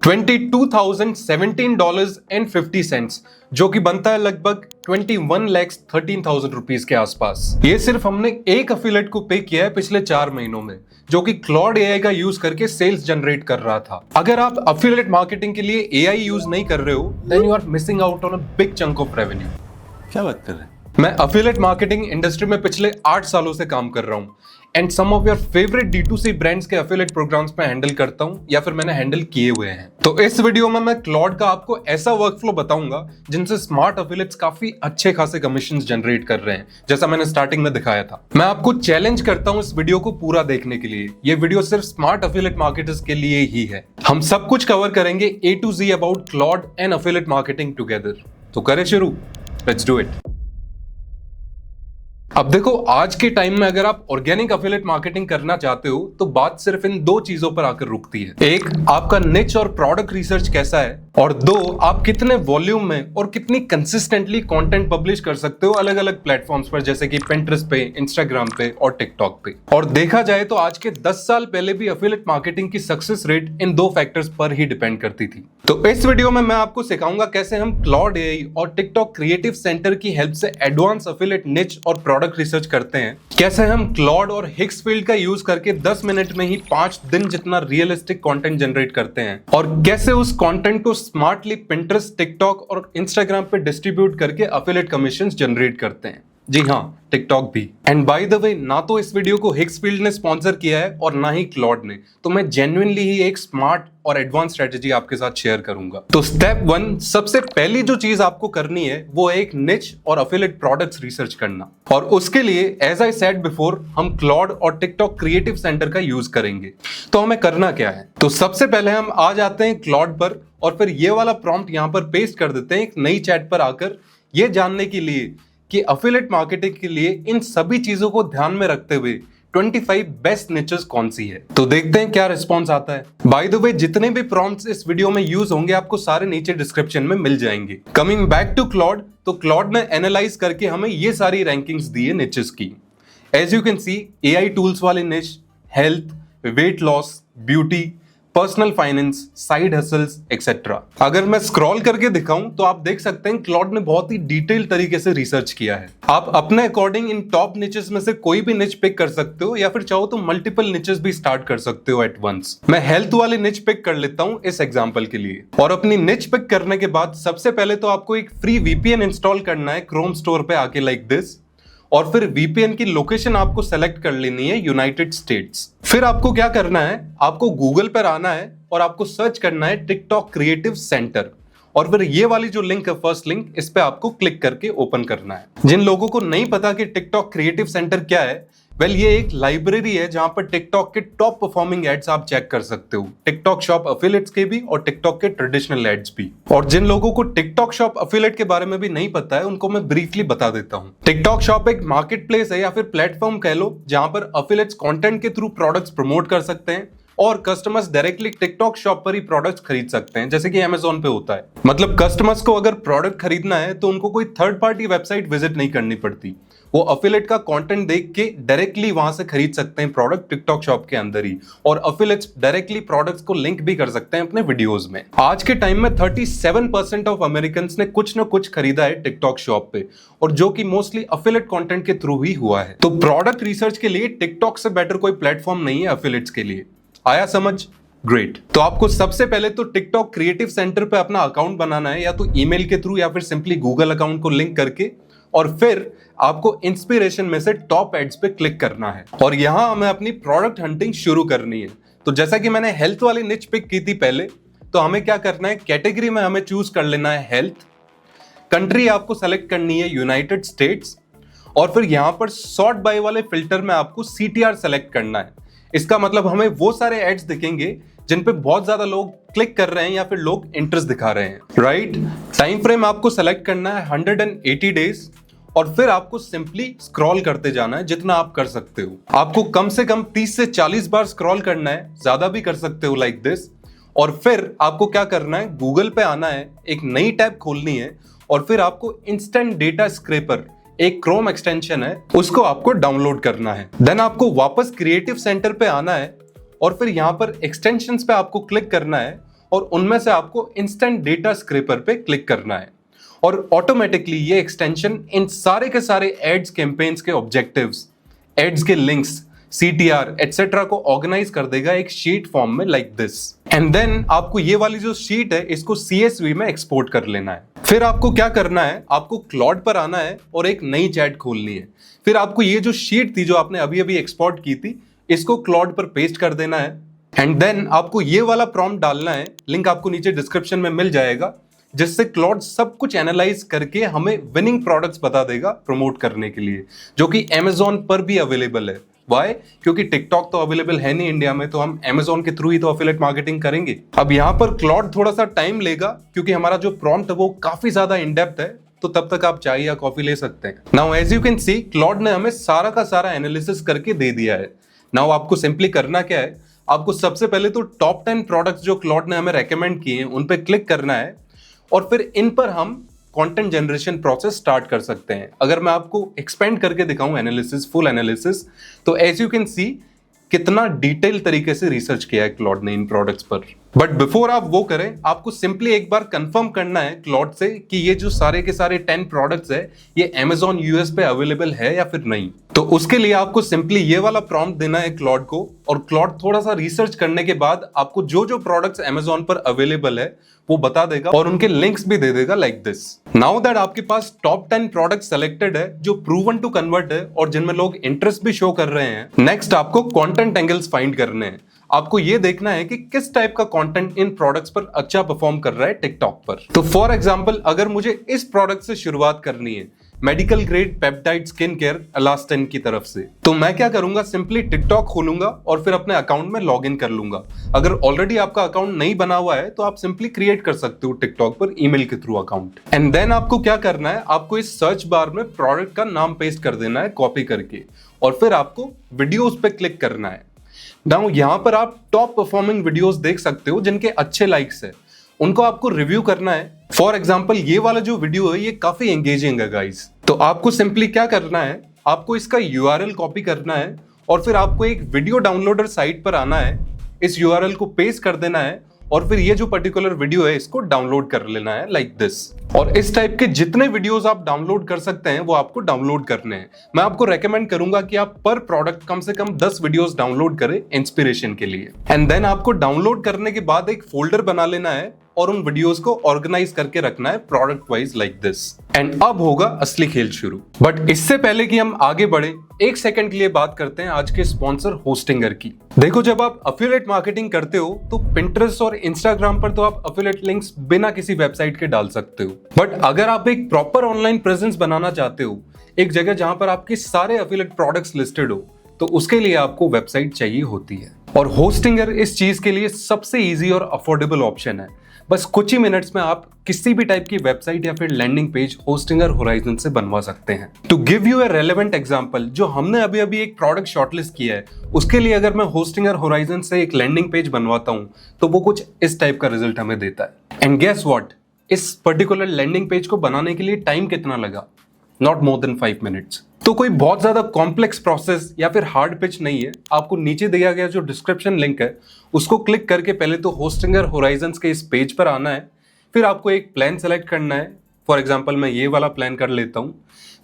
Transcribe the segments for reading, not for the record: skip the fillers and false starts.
$22,017.50 जो कि बनता है लगभग 21,13,000 रुपीज के आसपास। ये सिर्फ हमने एक अफिलिएट को पे किया है पिछले 4 महीनों में, जो कि क्लॉड एआई का यूज करके सेल्स जनरेट कर रहा था। अगर आप अफिलिएट मार्केटिंग के लिए एआई यूज नहीं कर रहे हो, then you are missing out on a big chunk of revenue. क्या बात कर रहे हैं? मैं अफिलिएट मार्केटिंग इंडस्ट्री में पिछले 8 सालों से काम कर रहा हूं and some of your favourite D2C brands के अफिलिएट प्रोग्राम्स में हैंडल करता हूं या फिर मैंने हैंडल किए हुए हैं। तो इस वीडियो में मैं क्लॉड का आपको ऐसा वर्कफ्लो बताऊंगा जिनसे स्मार्ट अफिलिएट्स काफी अच्छे खासे कमीशंस जनरेट कर रहे हैं, जैसा मैंने स्टार्टिंग में दिखाया था। मैं आपको चैलेंज करता हूं इस वीडियो को पूरा देखने के लिए। ये वीडियो सिर्फ स्मार्ट अफिलिएट मार्केटर्स के लिए ही है। हम सब कुछ कवर करेंगे A to Z about Claude and affiliate marketing together. तो करें शुरू, लेट्स डू इट। अब देखो, आज के टाइम में अगर आप ऑर्गेनिक अफिलिएट मार्केटिंग करना चाहते हो तो बात सिर्फ इन 2 चीजों पर आकर रुकती है। एक, आपका निच और प्रोडक्ट रिसर्च कैसा है, और 2, आप कितने वॉल्यूम में और कितनी कंसिस्टेंटली कंटेंट पब्लिश कर सकते हो अलग अलग प्लेटफॉर्म्स पर, जैसे कि Pinterest पे, इंस्टाग्राम पे और टिकटॉक पे। और देखा जाए तो आज के 10 साल पहले भी अफिलिएट मार्केटिंग की सक्सेस रेट इन 2 फैक्टर्स पर ही डिपेंड करती थी। तो इस वीडियो में मैं आपको सिखाऊंगा कैसे हम क्लॉड एआई और टिकटॉक क्रिएटिव सेंटर की हेल्प से एडवांस अफिलिएट निच और प्रोडक्ट रिसर्च करते हैं, कैसे हम क्लॉड और हिक्सफील्ड का यूज करके 10 मिनट में ही 5 दिन जितना रियलिस्टिक कंटेंट जनरेट करते हैं, और कैसे उस कंटेंट को स्मार्टली Pinterest, टिकटॉक और इंस्टाग्राम पे डिस्ट्रीब्यूट करके अफिलिएट कमीशंस जनरेट करते हैं। जी हाँ, टिकटॉक भी। एंड बाय द वे, ना तो इस वीडियो को हिक्सफील्ड ने स्पॉन्सर किया है और ना ही क्लॉड ने, तो मैं जेन्युइनली ही एक स्मार्ट और एडवांस स्ट्रेटेजी आपके साथ शेयर करूंगा। तो स्टेप 1, सबसे पहली जो चीज आपको करनी है वो है एक निच और अफिलिएट प्रोडक्ट्स रिसर्च करना। और उसके लिए, एज आई सेड बिफोर, हम क्लॉड और टिकटॉक क्रिएटिव सेंटर का यूज करेंगे। तो हमें करना क्या है? तो सबसे पहले हम आ जाते हैं क्लॉड पर और फिर ये वाला प्रॉम्प्ट यहां पर पेस्ट कर देते हैं एक नई चैट पर आकर, ये जानने के लिए कि अफिलिएट मार्केटिंग के लिए इन सभी चीजों को ध्यान में रखते हुए 25 बेस्ट निचेस कौन सी है। तो देखते हैं क्या रिस्पॉन्स आता है। बाय द वे, जितने भी प्रॉम्प्ट्स इस वीडियो में यूज होंगे आपको सारे नीचे डिस्क्रिप्शन में मिल जाएंगे। कमिंग बैक टू क्लॉड, तो क्लॉड ने एनालाइज करके हमें ये सारी रैंकिंग्स दी है निचेस की। As you can see, AI tools वाले niche, health, weight loss, beauty, personal finance, side hustles etcetera. अगर मैं स्क्रॉल करके दिखाऊं तो आप देख सकते हैं क्लॉड ने बहुत ही डिटेल तरीके से रिसर्च किया है। आप अपने अकॉर्डिंग इन टॉप निचेस में से कोई भी निच पिक कर सकते हो, या फिर चाहो तो मल्टीपल निचेस भी स्टार्ट कर सकते हो एट वंस। मैं हेल्थ वाले निच पिक कर लेता हूं इस एग्जांपल के लिए। और अपनी निच पिक करने के बाद सबसे पहले तो आपको एक फ्री VPN इंस्टॉल करना है क्रोम स्टोर पे आके, लाइक दिस। और फिर VPN की लोकेशन आपको सेलेक्ट कर लेनी है यूनाइटेड स्टेट्स। फिर आपको क्या करना है, आपको गूगल पर आना है और आपको सर्च करना है टिकटॉक क्रिएटिव सेंटर, और फिर ये वाली जो लिंक है, फर्स्ट लिंक, इस पे आपको क्लिक करके ओपन करना है। जिन लोगों को नहीं पता कि टिकटॉक क्रिएटिव सेंटर क्या है, वेल, ये एक लाइब्रेरी है जहां पर टिकटॉक के टॉप परफॉर्मिंग एड्स आप चेक कर सकते हो, टिकटॉक शॉप अफिलिएट्स के भी और टिकटॉक के ट्रेडिशनल एड्स भी। और जिन लोगों को टिकटॉक शॉप अफिलिएट के बारे में भी नहीं पता है, उनको मैं ब्रीफली बता देता हूं। टिकटॉक शॉप एक मार्केट प्लेस है या फिर प्लेटफॉर्म कह लो, जहां पर अफिलिएट्स कंटेंट के थ्रू प्रोडक्ट्स प्रमोट कर सकते हैं और कस्टमर्स डायरेक्टली टिकटॉक शॉप पर ही प्रोडक्ट्स खरीद सकते हैं, जैसे कि Amazon पे होता है। मतलब कस्टमर्स को अगर प्रोडक्ट खरीदना है तो उनको कोई थर्ड पार्टी वेबसाइट विजिट नहीं करनी पड़ती, वो अफिलिएट का कंटेंट देख के डायरेक्टली वहां से खरीद सकते हैं प्रोडक्ट टिकटॉक शॉप के अंदर ही, और अफिलिएट्स डायरेक्टली प्रोडक्ट्स को लिंक भी कर सकते हैं अपने वीडियोस में। आज के टाइम में 37% ऑफ अमेरिकन्स ने कुछ न कुछ खरीदा है टिकटॉक शॉप पे, और जो कि मोस्टली अफिलिएट कंटेंट के थ्रू ही हुआ है। तो प्रोडक्ट रिसर्च के लिए टिकटॉक से बेटर कोई प्लेटफॉर्म नहीं है अफिलिएट्स के लिए। आया समझ? ग्रेट। तो आपको सबसे पहले तो टिकटॉक क्रिएटिव सेंटर पे अपना अकाउंट बनाना है, या तो ईमेल के थ्रू या फिर सिंपली गूगल अकाउंट को लिंक करके, और फिर आपको इंस्पिरेशन में से टॉप एड्स पे क्लिक करना है और यहां हमें अपनी प्रोडक्ट हंटिंग शुरू करनी है। तो जैसा कि मैंने हेल्थ वाली निच पिक की थी पहले, तो हमें क्या करना है, कैटेगरी में हमें चूज कर लेना है हेल्थ, कंट्री आपको सेलेक्ट करनी है यूनाइटेड स्टेट्स, और फिर यहां पर सॉर्ट बाय वाले फिल्टर में आपको CTR सेलेक्ट करना है। इसका मतलब हमें वो सारे एड्स दिखेंगे जिन पे बहुत ज्यादा लोग क्लिक कर रहे हैं या फिर लोग इंटरेस्ट दिखा रहे हैं, राइट। टाइम फ्रेम आपको सेलेक्ट करना है 180 डेज, और फिर आपको सिंपली स्क्रॉल करते जाना है जितना आप कर सकते हो। आपको कम से कम 30 से 40 बार स्क्रॉल करना है, ज्यादा भी कर सकते हो, लाइक दिस। और फिर आपको क्या करना है, गूगल पे आना है, एक नई टैब खोलनी है, और फिर आपको इंस्टेंट डेटा स्क्रैपर, एक क्रोम एक्सटेंशन है, उसको आपको डाउनलोड करना है। देन आपको वापस क्रिएटिव सेंटर पे आना है और फिर यहाँ पर एक्सटेंशंस पे आपको क्लिक करना है और उनमें से आपको इंस्टेंट डेटा स्क्रैपर पे क्लिक करना है और ऑटोमेटिकली ये एक्सटेंशन इन सारे के सारे एड्स कैंपेन्स के ऑब्जेक्टिव्स, एड्स के लिंक्स, CTR एटसेट्रा को ऑर्गेनाइज कर देगा एक शीट फॉर्म में लाइक दिस। एंड देन आपको ये वाली जो शीट है इसको CSV में एक्सपोर्ट कर लेना है। फिर आपको क्या करना है, आपको क्लॉड पर आना है और एक नई चैट खोलनी है। फिर आपको ये जो शीट थी जो आपने अभी अभी एक्सपोर्ट की थी, इसको क्लॉड पर पेस्ट कर देना है। एंड देन आपको ये वाला प्रॉम्प्ट डालना है, लिंक आपको नीचे डिस्क्रिप्शन में मिल जाएगा, जिससे क्लॉड सब कुछ एनालाइज करके हमें विनिंग प्रोडक्ट्स बता देगा प्रमोट करने के लिए, जो कि Amazon पर भी अवेलेबल है। वाई? क्योंकि टिकटॉक तो अवेलेबल है नहीं इंडिया में, तो हम Amazon के थ्रू ही तो अफिलिएट मार्केटिंग करेंगे। अब यहाँ पर क्लॉड थोड़ा सा टाइम लेगा क्योंकि हमारा जो प्रॉम्प्ट है वो काफी ज्यादा इन डेप्थ है, तो तब तक आप चाय या कॉफी ले सकते हैं। Now as you can see, Claude ने हमें सारा का सारा एनालिसिस करके दे दिया है। नाउ आपको सिंपली करना क्या है, आपको सबसे पहले तो टॉप 10 प्रोडक्ट्स जो क्लॉड ने हमें रेकमेंड किए हैं उन पे क्लिक करना है और फिर इन पर हम कंटेंट जनरेशन प्रोसेस स्टार्ट कर सकते हैं। अगर मैं आपको एक्सपेंड करके दिखाऊं एनालिसिस, फुल एनालिसिस, तो एज यू कैन सी कितना डिटेल तरीके से रिसर्च किया है क्लॉड ने इन प्रोडक्ट्स पर। बट बिफोर आप वो करें, आपको सिंपली एक बार कंफर्म करना है क्लॉड से कि ये जो सारे के सारे 10 प्रोडक्ट्स है ये Amazon US पे अवेलेबल है या फिर नहीं। तो उसके लिए आपको सिंपली ये वाला प्रॉम्प्ट देना है क्लॉड को, और क्लॉड थोड़ा सा रिसर्च करने के बाद आपको जो जो प्रोडक्ट्स Amazon पर अवेलेबल है वो बता देगा और उनके लिंक्स भी दे देगा लाइक दिस। नाउ दैट आपके पास टॉप 10 प्रोडक्ट सेलेक्टेड है जो प्रूवन टू कन्वर्ट है और जिनमें लोग इंटरेस्ट भी शो कर रहे हैं, नेक्स्ट आपको कंटेंट एंगल्स फाइंड करने हैं। आपको ये देखना है कि किस टाइप का कंटेंट इन प्रोडक्ट्स पर अच्छा परफॉर्म कर रहा है टिकटॉक पर। तो फॉर एग्जांपल, अगर मुझे इस प्रोडक्ट से शुरुआत करनी है, medical grade peptide skin care elastin की तरफ से, तो मैं क्या करूंगा, सिंपली टिकटॉक खोलूंगा और फिर अपने अकाउंट में लॉग इन कर लूंगा। अगर ऑलरेडी आपका अकाउंट नहीं बना हुआ है तो आप सिंपली क्रिएट कर सकते हो टिकटॉक पर ईमेल के थ्रू अकाउंट। एंड देन आपको क्या करना है, आपको इस सर्च बार में प्रोडक्ट का नाम पेस्ट कर देना है कॉपी करके, और फिर आपको वीडियोस पे क्लिक करना है। नाउ यहाँ पर आप टॉप परफॉर्मिंग वीडियोस देख सकते हो जिनके अच्छे लाइक्स है, उनको आपको रिव्यू करना है। फॉर एग्जांपल, ये वाला जो वीडियो है ये काफी एंगेजिंग है गाइस, तो आपको सिंपली क्या करना है, आपको इसका URL कॉपी करना है और फिर आपको एक वीडियो डाउनलोडर साइट पर आना है, इस URL को पेस्ट कर देना है और फिर ये जो पर्टिकुलर वीडियो है इसको डाउनलोड कर लेना है लाइक दिस। और इस टाइप के जितने वीडियोस आप डाउनलोड कर सकते हैं वो आपको डाउनलोड करने हैं। मैं आपको रेकमेंड करूंगा कि आप पर प्रोडक्ट कम से कम 10 वीडियोस डाउनलोड करें इंस्पिरेशन के लिए। एंड देन आपको डाउनलोड करने के बाद एक फोल्डर बना लेना है और उन वीडियोस को ऑर्गेनाइज करके रखना है product wise like this. And अब होगा असली खेल शुरू। बट इससे पहले कि हम आगे बढ़े, एक सेकंड के लिए बात करते हैं आज के स्पॉन्सर होस्टिंगर की। देखो, जब आप अफिलिएट मार्केटिंग करते हो तो Pinterest और Instagram पर तो आप अफिलिएट लिंक्स बिना किसी वेबसाइट के डाल सकते हो, बट अगर आप एक प्रॉपर ऑनलाइन प्रेजेंस बनाना चाहते हो, एक जगह जहां पर आपके सारे अफिलिएट प्रोडक्ट्स लिस्टेड हो, तो उसके लिए आपको वेबसाइट चाहिए होती है। और होस्टिंगर इस चीज के लिए सबसे इजी और अफोर्डेबल ऑप्शन है। बस कुछ ही मिनट्स में आप किसी भी टाइप की वेबसाइट या फिर लैंडिंग पेज होस्टिंगर होराइजन से बनवा सकते हैं। To give you a relevant example, जो हमने अभी अभी एक प्रोडक्ट शॉर्टलिस्ट किया है, उसके लिए अगर मैं होस्टिंगर होराइजन से एक लैंडिंग पेज बनवाता हूं तो वो कुछ इस टाइप का रिजल्ट हमें देता है। एंड गेस व्हाट, इस पर्टिकुलर लैंडिंग पेज को बनाने के लिए टाइम कितना लगा? Not more than 5 minutes. तो कोई बहुत ज्यादा कॉम्प्लेक्स प्रोसेस या फिर हार्ड पिच नहीं है। आपको नीचे दिया गया जो डिस्क्रिप्शन लिंक है उसको क्लिक करके पहले तो होस्टिंगर होराइजन्स के इस पेज पर आना है, फिर आपको एक प्लान सेलेक्ट करना है। फॉर एग्जांपल, मैं ये वाला प्लान कर लेता हूँ।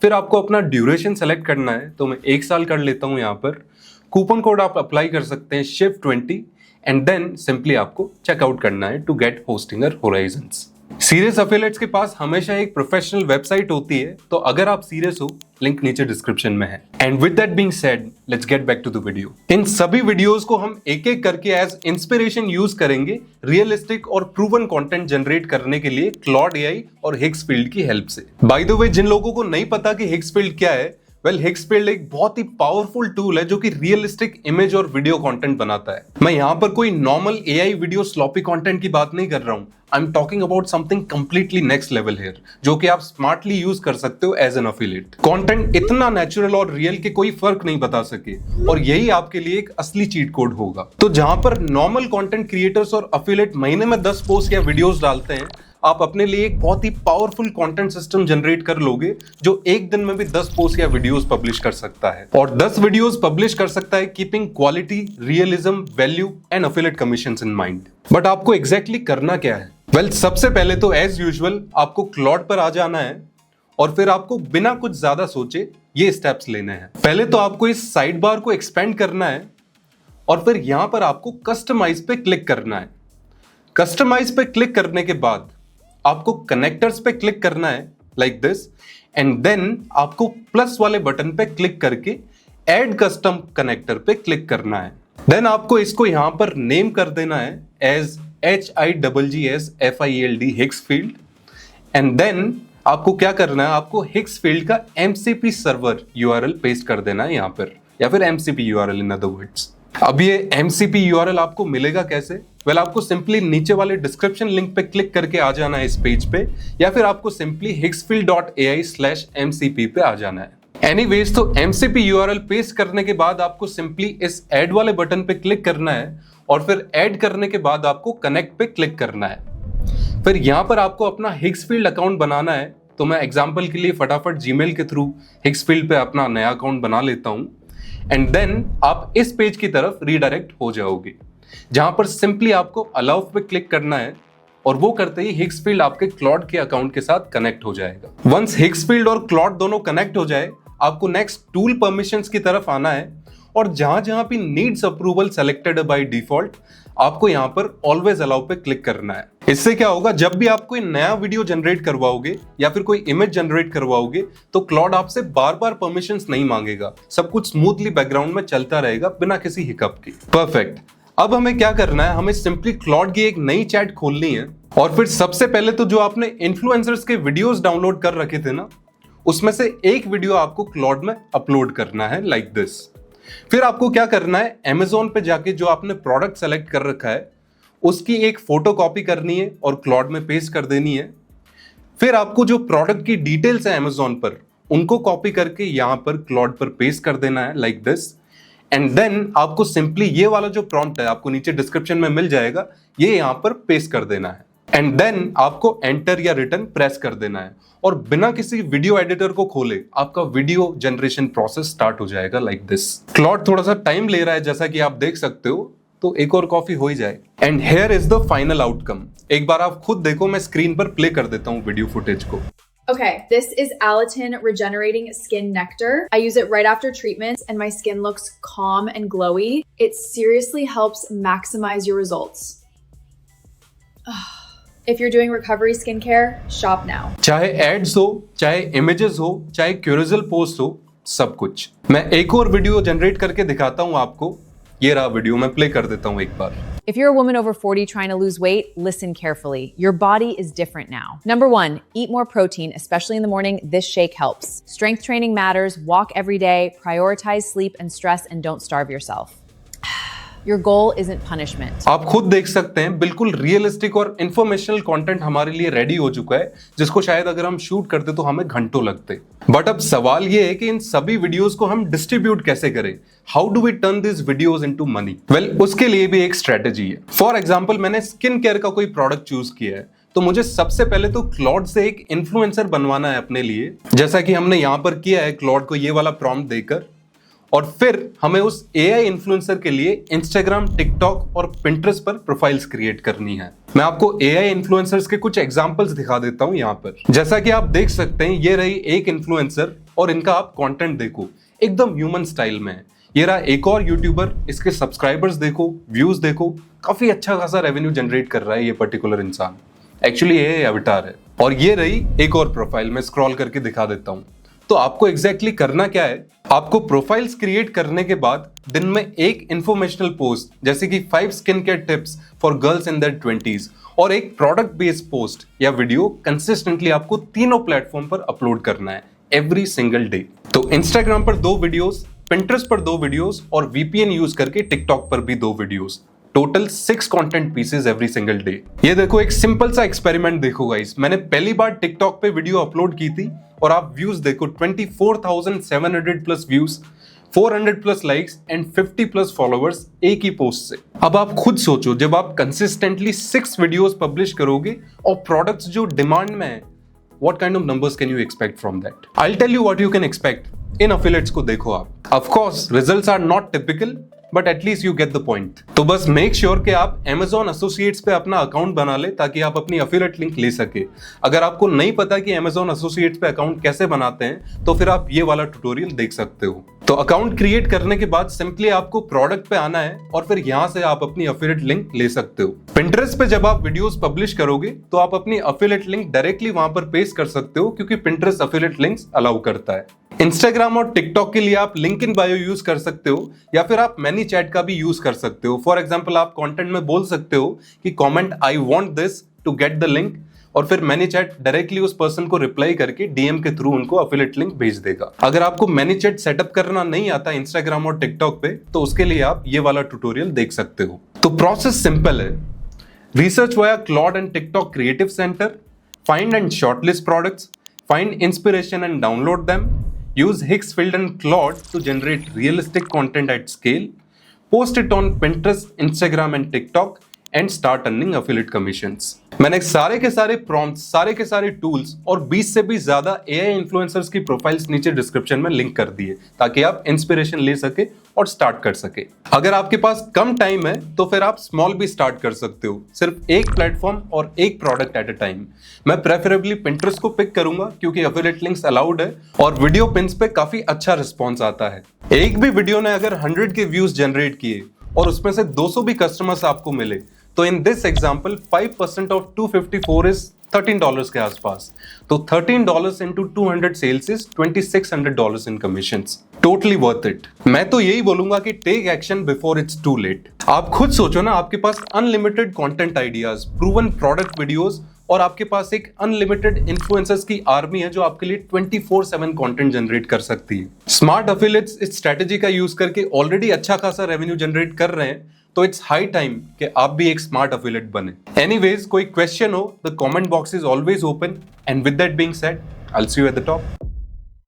फिर आपको अपना ड्यूरेशन सेलेक्ट करना है, तो मैं 1 साल कर लेता हूँ। यहाँ पर कूपन कोड आप अप्लाई कर सकते हैं SHIFT20, एंड देन सिंपली आपको चेकआउट करना है to get Hostinger Horizons. Serious affiliates के पास हमेशा एक प्रोफेशनल वेबसाइट होती है, तो अगर आप सीरियस हो, लिंक नीचे डिस्क्रिप्शन में है। And with that being said, let's get back to the video. इन सभी वीडियोस को हम एक एक करके एज इंस्पिरेशन यूज करेंगे रियलिस्टिक और प्रूवन कंटेंट जनरेट करने के लिए क्लॉड AI और हिग्सफील्ड की हेल्प से। बाय द वे, जिन लोगों को नहीं पता कि हिग्सफील्ड क्या है, वेल, हिग्सफील्ड एक बहुत ही पावरफुल टूल है जो कि रियलिस्टिक इमेज और वीडियो कंटेंट बनाता है। मैं यहाँ पर कोई normal AI video sloppy content की बात नहीं कर रहा हूँ। I am talking about something completely next level here, जो कि आप स्मार्टली यूज कर सकते हो एज एन अफिलिएट। कंटेंट इतना नेचुरल और रियल के कोई फर्क नहीं बता सके, और यही आपके लिए एक असली चीट कोड होगा। तो जहां पर नॉर्मल कंटेंट क्रिएटर्स और अफिलिएट महीने में 10 पोस्ट या वीडियोस डालते हैं, आप अपने लिए एक बहुत ही पावरफुल कंटेंट सिस्टम जनरेट कर लोगे जो एक दिन में भी 10 पोस्ट या वीडियोस पब्लिश कर सकता है, और 10 वीडियोस पब्लिश कर सकता है keeping quality, realism, value and affiliate commissions in mind. But आपको एग्जैक्टली करना क्या है? वेल, सबसे पहले तो एज यूजुअल आपको क्लॉड पर आ जाना है और फिर आपको बिना कुछ ज्यादा सोचे ये स्टेप्स लेने हैं। पहले तो आपको इस साइड बार को एक्सपेंड करना है और फिर यहां पर आपको कस्टमाइज पे क्लिक करना है। कस्टमाइज पे क्लिक करने के बाद आपको कनेक्टर्स पे क्लिक करना है लाइक दिस, एंड देन आपको प्लस वाले बटन पे क्लिक करके ऐड कस्टम कनेक्टर पे क्लिक करना है। देन आपको इसको यहां पर नेम कर देना है as HIGGSFIELD Higgsfield, and then आपको क्या करना है, आपको हिक्स फील्ड का MCP सर्वर URL पेस्ट कर देना है यहां पर, या फिर MCP URL in other words. अब ये MCP URL आपको मिलेगा कैसे? वेल, आपको सिंपली नीचे वाले डिस्क्रिप्शन लिंक पे क्लिक करके आ जाना है इस पेज पे, या फिर आपको सिंपली hicksfield.ai/MCP पे आ जाना है। एनीवेज, तो MCP URL पेस्ट करने के बाद आपको सिंपली इस ऐड वाले बटन पे क्लिक करना है और फिर ऐड करने के बाद आपको कनेक्ट पे क्लिक करना है। फिर यहां पर आपको अपना हिक्सफील्ड अकाउंट बनाना है। तो मैं एग्जांपल के लिए फटाफट जीमेल के थ्रू हिक्सफील्ड पे अपना नया अकाउंट बना लेता हूं, एंड देन आप इस पेज की तरफ रीडायरेक्ट हो जाओगे, जहां पर सिंपली आपको अलाउ पे क्लिक करना है और वो करते ही हिक्सफील्ड आपके क्लॉड के अकाउंट के साथ कनेक्ट हो जाएगा। वंस हिक्सफील्ड और क्लॉड दोनों कनेक्ट हो जाए, आपको नेक्स्ट टूल परमिशंस की तरफ आना है और जहां जहां भी needs approval selected by default, आपको यहां पर ऑलवेज अलाउ पे क्लिक करना है। इससे क्या होगा, जब भी आप कोई नया वीडियो जनरेट करवाओगे या फिर कोई इमेज जनरेट करवाओगे तो क्लॉड आपसे बार बार परमिशंस नहीं मांगेगा, सब कुछ स्मूथली बैकग्राउंड में चलता रहेगा बिना किसी हिकअप के। परफेक्ट। अब हमें क्या करना है, हमें सिंपली क्लॉड की एक नई चैट खोलनी है और फिर सबसे पहले तो जो आपने इन्फ्लुएंसर्स के वीडियोस डाउनलोड कर रखे थे ना, उसमें से एक वीडियो आपको क्लॉड में अपलोड करना है लाइक दिस। फिर आपको क्या करना है, Amazon पे जाके जो आपने प्रोडक्ट सेलेक्ट कर रखा है उसकी एक फोटो कॉपी करनी है और क्लॉड में पेस्ट कर देनी है। फिर आपको जो प्रोडक्ट की डिटेल्स है Amazon पर, उनको कॉपी करके यहां पर क्लॉड पर पेस्ट कर देना है लाइक दिस, एंड देन आपको सिंपली ये वाला जो प्रॉम्प्ट है आपको नीचे डिस्क्रिप्शन में मिल जाएगा, ये यहां पर पेस्ट कर देना है, एंड देन आपको एंटर या रिटर्न प्रेस कर देना है और बिना किसी वीडियो एडिटर को खोले आपका वीडियो जनरेशन प्रोसेस स्टार्ट हो जाएगा लाइक दिस। क्लॉड थोड़ा सा टाइम ले रहा है जैसा कि आप देख सकते हो, तो एक और कॉफी हो ही जाए। And here is the final outcome. एक बार आप खुद देखो, मैं स्क्रीन पर प्ले कर देता हूं वीडियो फुटेज को। Okay, this is Alatin Regenerating Skin Nectar. I use it right after treatments and my skin looks calm and glowy. It seriously helps maximize your results. If you're doing recovery skincare, shop now. चाहे ads हो, चाहे images हो, चाहे क्यूरेजल post हो, सब कुछ। मैं एक और वीडियो जनरेट करके दिखाता हूं आपको। ये रहा वीडियो, मैं प्ले कर देता हूं एक बार। If you're a woman over 40 trying to lose weight, listen carefully. Your body is different now. Number 1, eat more protein, especially in the morning. This shake helps. Strength training matters. Walk every day. Prioritize sleep and stress, and don't starve yourself. Your goal isn't punishment. आप खुद देख सकते हैं, बिल्कुल realistic और informational content हमारे लिए ready हो चुका है, जिसको शायद अगर हम शूट करते तो हमें घंटों लगते। बट अब सवाल ये है कि इन सभी वीडियोस को हम डिस्ट्रीब्यूट कैसे करें? How do we turn this videos into money? Well, उसके लिए भी एक स्ट्रेटेजी है। फॉर एग्जांपल, मैंने स्किन केयर का कोई प्रोडक्ट चूज किया है, तो मुझे सबसे पहले तो क्लॉड से एक इन्फ्लुएंसर बनवाना है अपने लिए, जैसा कि हमने यहां पर किया है क्लॉड को ये वाला प्रॉम्प्ट देकर, और फिर हमें उस AI इन्फ्लुएंसर के लिए इंस्टाग्राम, टिकटॉक और पिंटरेस्ट पर प्रोफाइल्स क्रिएट करनी है। मैं आपको AI इन्फ्लुएंसर्स के कुछ एग्जांपल्स दिखा देता हूं यहां पर। जैसा कि आप देख सकते हैं, ये रही एक इन्फ्लुएंसर और इनका आप कंटेंट देखो, एकदम ह्यूमन स्टाइल में है। ये रहा एक और यूट्यूबर, इसके सब्सक्राइबर्स देखो, व्यूज देखो, काफी अच्छा खासा रेवेन्यू जनरेट कर रहा है ये पर्टिकुलर इंसान। एक्चुअली ये अवतार है। और ये रही एक और प्रोफाइल, मैं स्क्रॉल करके दिखा देता हूं। तो आपको एग्जैक्टली करना क्या है, आपको प्रोफाइल्स क्रिएट करने के बाद दिन में एक इंफॉर्मेशनल पोस्ट, जैसे कि 5 skin care tips for girls in their 20s, और एक प्रोडक्ट बेस्ड पोस्ट या वीडियो कंसिस्टेंटली आपको तीनों प्लेटफॉर्म पर अपलोड करना है एवरी सिंगल डे। तो इंस्टाग्राम पर 2 वीडियोस, पिंटरेस्ट पर 2 वीडियोस और VPN यूज करके टिकटॉक पर भी 2 videos. Total 6 content pieces every single day. ये देखो, एक सिंपल सा एक्सपेरिमेंट देखो गाइस। मैंने पहली बार टिकटॉक पे वीडियो अपलोड की थी और आप व्यूज देखो, 24,700 plus views. 400 plus likes and 50 plus followers एक ही पोस्ट से। अब आप खुद सोचो, जब आप कंसिस्टेंटली 6 वीडियोस पब्लिश करोगे और प्रोडक्ट्स जो डिमांड में है, what kind of numbers can you expect from that? I'll tell you what you can expect in affiliates को देखो आप। Of course, results are not typical, but at least you get the point। तो बस make sure कि आप Amazon Associates पे अपना account बना ले ताकि आप अपनी affiliate लिंक ले सके। अगर आपको नहीं पता कि Amazon Associates पे अकाउंट कैसे बनाते हैं तो फिर आप ये वाला ट्यूटोरियल देख सकते हो। तो अकाउंट क्रिएट करने के बाद सिंपली आपको प्रोडक्ट पे आना है और फिर यहाँ से आप अपनी affiliate लिंक ले सकते हो। Pinterest पे जब आप वीडियोस पब्लिश करोगे तो आप अपनी affiliate लिंक डायरेक्टली वहां पर पेस्ट कर सकते हो क्योंकि Pinterest affiliate लिंक्स अलाउ करता है। इंस्टाग्राम और टिकटॉक के लिए आप लिंक इन बायो यूज कर सकते हो या फिर आप मैनी चैट का भी यूज कर सकते हो। फॉर एग्जांपल आप कंटेंट में बोल सकते हो कि comment I want this to get the link, और फिर मैनी चैट डायरेक्टली उस पर्सन को रिप्लाई करके डीएम के थ्रू उनको एफिलिएट लिंक भेज देगा। अगर आपको मैनी चैट सेटअप करना नहीं आता इंस्टाग्राम और टिकटॉक पे तो उसके लिए आप ये वाला ट्यूटोरियल देख सकते हो। तो प्रोसेस सिंपल है। Research via Claude and TikTok creative centre, find and shortlist products, find inspiration and download them, use Higgsfield and Claude to generate realistic content at scale, post it on Pinterest, Instagram and TikTok and start earning affiliate commissions। मैंने सारे के सारे prompts, सारे के सारे tools और 20 से भी ज्यादा एआई इन्फ्लुएंसर्स की प्रोफाइल्स नीचे डिस्क्रिप्शन में लिंक कर दिए ताकि आप इंस्पिरेशन ले सके और स्टार्ट कर सके। अगर आपके पास कम टाइम है तो फिर आप स्मॉल भी स्टार्ट कर सकते हो, सिर्फ एक प्लेटफॉर्म और एक प्रोडक्ट एट अ टाइम। मैं प्रेफरेबली Pinterest को पिक करूंगा क्योंकि एफिलिएट लिंक्स अलाउड है और वीडियो पिन्स पे काफी अच्छा रिस्पॉन्स आता है। एक भी वीडियो ने अगर 100 के व्यूज जनरेट किए और उसमें से 200 भी कस्टमर्स आपको मिले तो in this example 5% of 254 is $13 के आसपास। तो $13 into 200 sales is $2600 in commissions. Totally worth it. मैं तो यही बोलूंगा कि take action before it's too late. आप खुद सोचो ना, आपके पास unlimited content ideas, proven product videos और आपके पास एक अनलिमिटेड इन्फ्लुएंसर्स की आर्मी है जो आपके लिए 24/7 कंटेंट जनरेट कर सकती है। स्मार्ट एफिलिएट्स इस स्ट्रेटेजी का यूज करके ऑलरेडी अच्छा खासा रेवेन्यू जनरेट कर रहे हैं, तो इट्स हाई टाइम कि आप भी एक स्मार्ट एफिलिएट बने। एनीवेज, कोई क्वेश्चन हो the comment box is always open and with that being said, I will see you at the top.